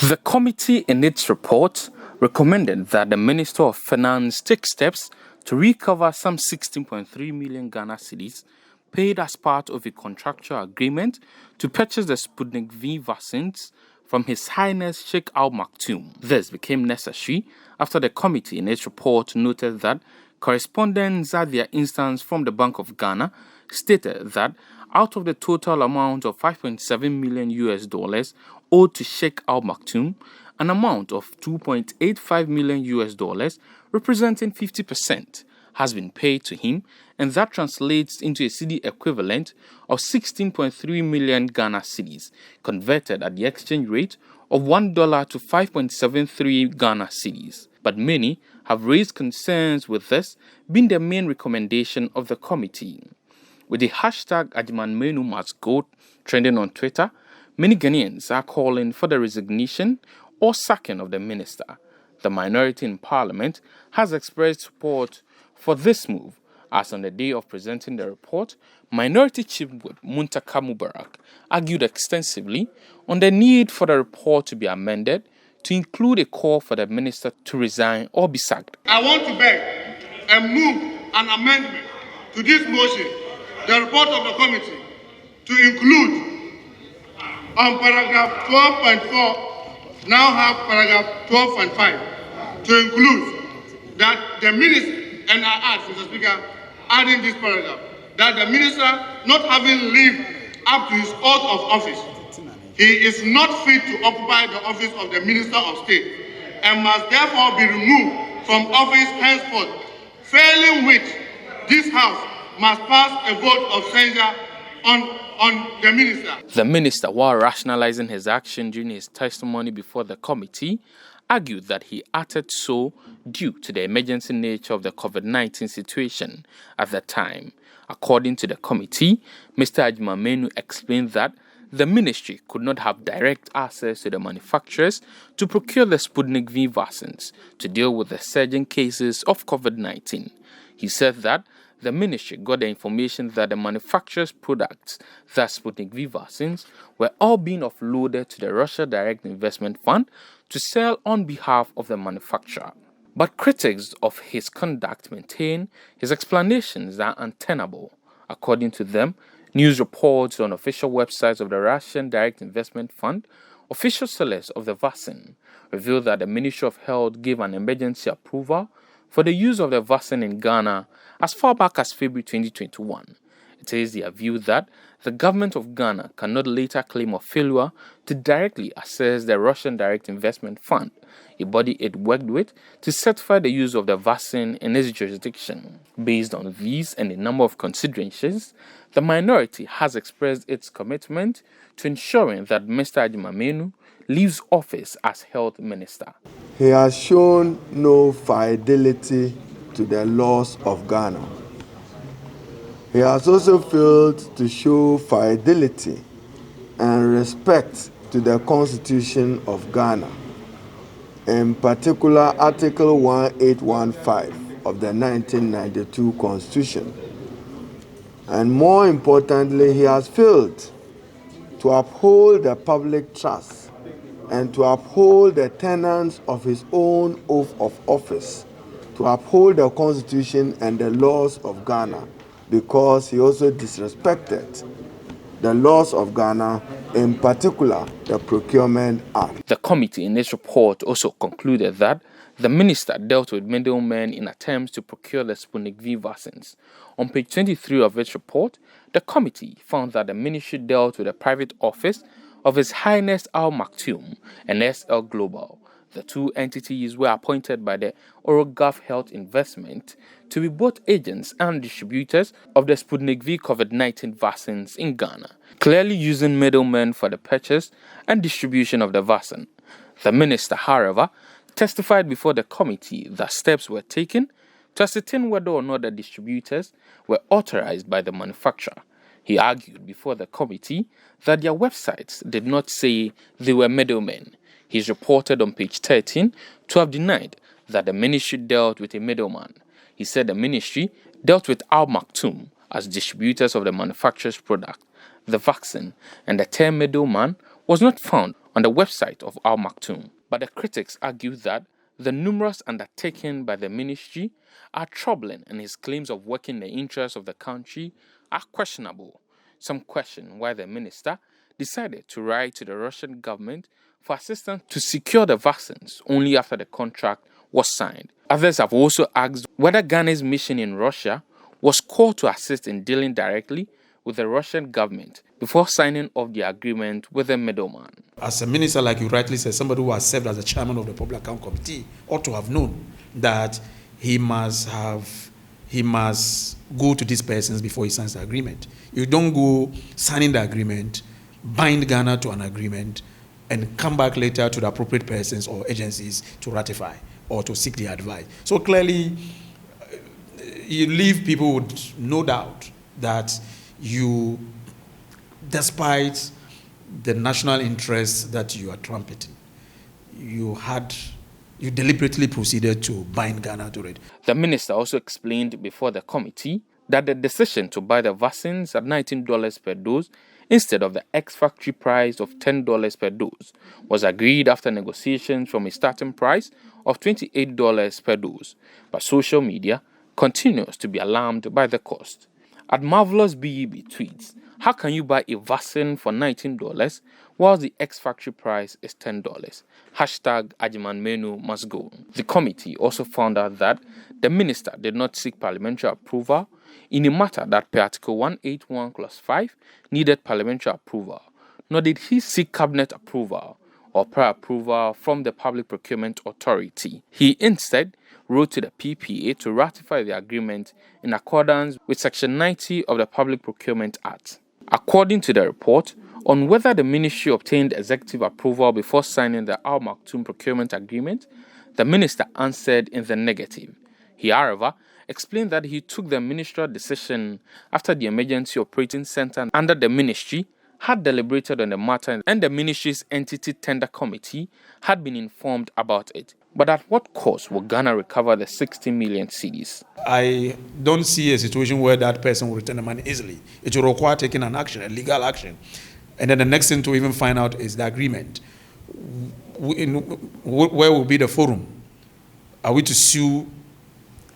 The committee in its report recommended that the Minister of Finance take steps to recover some 16.3 million Ghana cedis paid as part of a contractual agreement to purchase the Sputnik V vaccines from His Highness Sheikh Al Maktoum. This became necessary after the committee in its report noted that correspondents at their instance from the Bank of Ghana stated that out of the total amount of $5.7 million owed to Sheikh Al Maktoum, an amount of $2.85 million, representing 50%, has been paid to him, and that translates into a cedi equivalent of 16.3 million Ghana cedis, converted at the exchange rate of $1 to 5.73 Ghana cedis. But many have raised concerns with this being the main recommendation of the committee. With the hashtag Agyeman Manu must go trending on Twitter, many Ghanaians are calling for the resignation or sacking of the minister. The minority in parliament has expressed support for this move, as on the day of presenting the report, Minority Chief Whip Muntaka Mubarak argued extensively on the need for the report to be amended to include a call for the minister to resign or be sacked. I want to beg and move an amendment to this motion, the report of the committee, to include on paragraph 12.4, now have paragraph 12.5, to include that the minister, and I ask, Mr. Speaker, adding this paragraph, that the minister not having lived up to his oath of office, he is not fit to occupy the office of the Minister of State and must therefore be removed from office henceforth, failing which this House must pass a vote of censure on the minister. The minister, while rationalizing his action during his testimony before the committee, argued that he acted so due to the emergency nature of the COVID-19 situation at the time. According to the committee, Mr. Agyeman Manu explained that the ministry could not have direct access to the manufacturers to procure the Sputnik V vaccines to deal with the surging cases of COVID-19. He said that the ministry got the information that the manufacturers' products, the Sputnik V vaccines, were all being offloaded to the Russia Direct Investment Fund to sell on behalf of the manufacturer. But critics of his conduct maintain his explanations are untenable. According to them, news reports on official websites of the Russian Direct Investment Fund, official sellers of the vaccine, revealed that the Ministry of Health gave an emergency approval for the use of the vaccine in Ghana as far back as February 2021. It is their view that the government of Ghana cannot later claim a failure to directly assess the Russian Direct Investment Fund, a body it worked with to certify the use of the vaccine in its jurisdiction. Based on these and a number of considerations, the minority has expressed its commitment to ensuring that Mr. Agyeman Manu leaves office as Health Minister. He has shown no fidelity to the laws of Ghana. He has also failed to show fidelity and respect to the Constitution of Ghana, in particular Article 1815 of the 1992 Constitution. And more importantly, he has failed to uphold the public trust and to uphold the tenets of his own oath of office, to uphold the Constitution and the laws of Ghana, because he also disrespected the laws of Ghana, in particular the Procurement Act. The committee in its report also concluded that the minister dealt with middlemen in attempts to procure the Sputnik V vaccines. On page 23 of its report, the committee found that the ministry dealt with the private office of His Highness Al Maktoum and SL Global. The two entities were appointed by the Orogaf Health Investment to be both agents and distributors of the Sputnik V COVID-19 vaccines in Ghana, clearly using middlemen for the purchase and distribution of the vaccine. The minister, however, testified before the committee that steps were taken to ascertain whether or not the distributors were authorized by the manufacturer. He argued before the committee that their websites did not say they were middlemen. He is reported on page 13 to have denied that the ministry dealt with a middleman. He said the ministry dealt with Al Maktoum as distributors of the manufacturer's product, the vaccine, and the term middleman was not found on the website of Al Maktoum. But the critics argue that the numerous undertakings by the ministry are troubling and his claims of working in the interests of the country are questionable. Some question why the minister decided to write to the Russian government for assistance to secure the vaccines only after the contract was signed. Others have also asked whether Ghana's mission in Russia was called to assist in dealing directly with the Russian government before signing off the agreement with the middleman. As a minister, like you rightly said, somebody who has served as the chairman of the Public Account Committee ought to have known that he must go to these persons before he signs the agreement. You don't go signing the agreement, bind Ghana to an agreement, and come back later to the appropriate persons or agencies to ratify or to seek the advice. So clearly, you leave people with no doubt that you, despite the national interests that you are trumpeting, you deliberately proceeded to bind Ghana to it. The minister also explained before the committee that the decision to buy the vaccines at $19 per dose instead of the ex-factory price of $10 per dose was agreed after negotiations from a starting price of $28 per dose, but social media continues to be alarmed by the cost. At Marvelous BEB tweets, how can you buy a vaccine for $19 while the ex-factory price is $10? Hashtag Agyeman Manu must go. The committee also found out that the minister did not seek parliamentary approval in a matter that per Article 181 Clause 5 needed parliamentary approval, nor did he seek cabinet approval or prior approval from the Public Procurement Authority. He instead wrote to the PPA to ratify the agreement in accordance with Section 90 of the Public Procurement Act. According to the report, on whether the ministry obtained executive approval before signing the Al Maktoum procurement agreement, the minister answered in the negative. He, however, explained that he took the ministerial decision after the Emergency Operating Center under the ministry had deliberated on the matter and the ministry's entity tender committee had been informed about it. But at what cost will Ghana recover the 60 million cedis? I don't see a situation where that person will return the money easily. It will require taking an action, a legal action. And then the next thing to even find out is the agreement. Where will be the forum? Are we to sue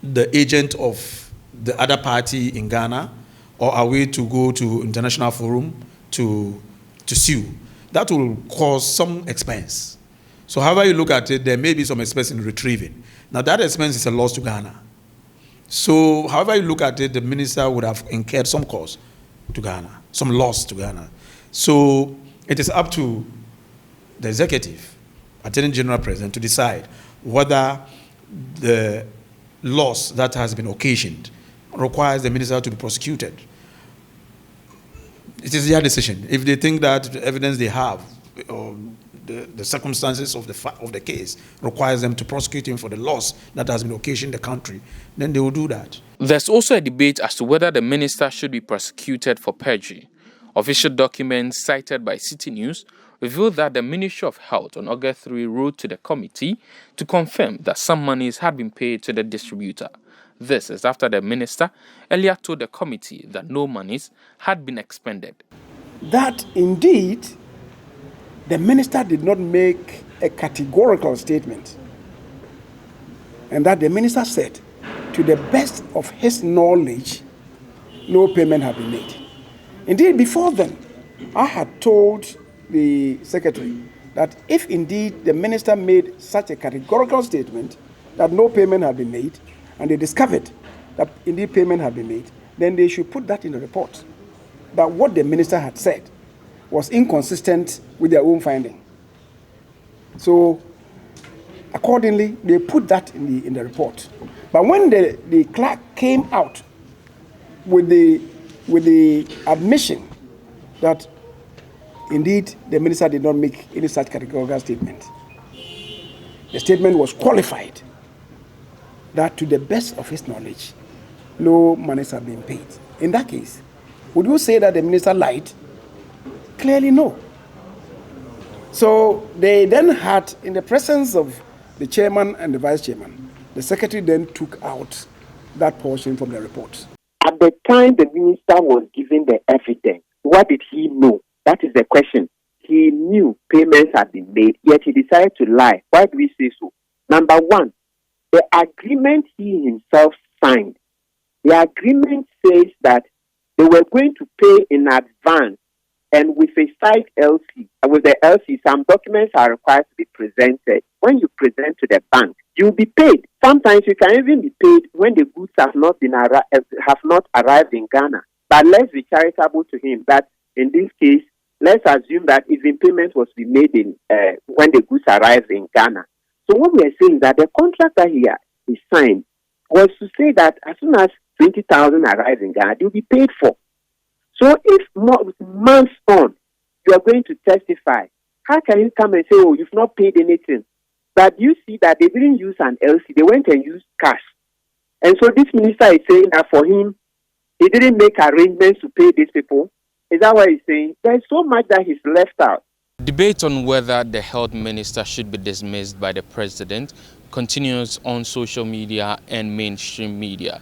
the agent of the other party in Ghana, or are we to go to international forum to sue? That will cause some expense. So however you look at it, there may be some expense in retrieving. Now that expense is a loss to Ghana. So however you look at it, the minister would have incurred some cost to Ghana, some loss to Ghana. So it is up to the executive, Attorney General President, to decide whether the loss that has been occasioned requires the minister to be prosecuted. It is their decision. If they think that the evidence they have, or the circumstances of the case requires them to prosecute him for the loss that has been occasioned in the country, then they will do that. There's also a debate as to whether the minister should be prosecuted for perjury. Official documents cited by Citi News reveal that the Ministry of Health on August 3 wrote to the committee to confirm that some monies had been paid to the distributor. This is after the minister earlier told the committee that no monies had been expended. That indeed, the minister did not make a categorical statement, and that the minister said, to the best of his knowledge, no payment had been made. Indeed, before then, I had told the secretary that if indeed the minister made such a categorical statement that no payment had been made, and they discovered that indeed payment had been made, then they should put that in the report, that what the minister had said was inconsistent with their own finding. So, accordingly, they put that in the report. But when the clerk came out with the admission that indeed the minister did not make any such categorical statement, the statement was qualified that to the best of his knowledge, no monies have been paid. In that case, would you say that the minister lied? Clearly no. So they then had, in the presence of the chairman and the vice chairman, the secretary then took out that portion from the report. At the time the minister was given the evidence, what did he know? That is the question. He he knew payments had been made, yet he decided to lie. Why do we say so? Number one, the agreement he himself signed, the agreement says that they were going to pay in advance, and with a side LC. With the LC, some documents are required to be presented. When you present to the bank, you'll be paid. Sometimes you can even be paid when the goods have not arrived in Ghana. But let's be charitable to him that in this case, let's assume that even payment was to be made in when the goods arrived in Ghana. So what we are saying is that the contract that he signed was to say that as soon as 20,000 arrives in Ghana, they'll be paid for. So if months on, you are going to testify, how can you come and say, oh, you've not paid anything? But you see that they didn't use an LC, they went and used cash. And so this minister is saying that for him, he didn't make arrangements to pay these people. Is that what he's saying? There's so much that he's left out. Debate on whether the health minister should be dismissed by the president continues on social media and mainstream media.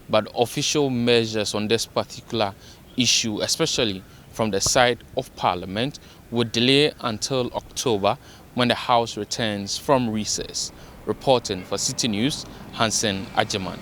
But official measures on this particular issue, especially from the side of Parliament, would delay until October when the House returns from recess. Reporting for Citi News, Agyeman Manu.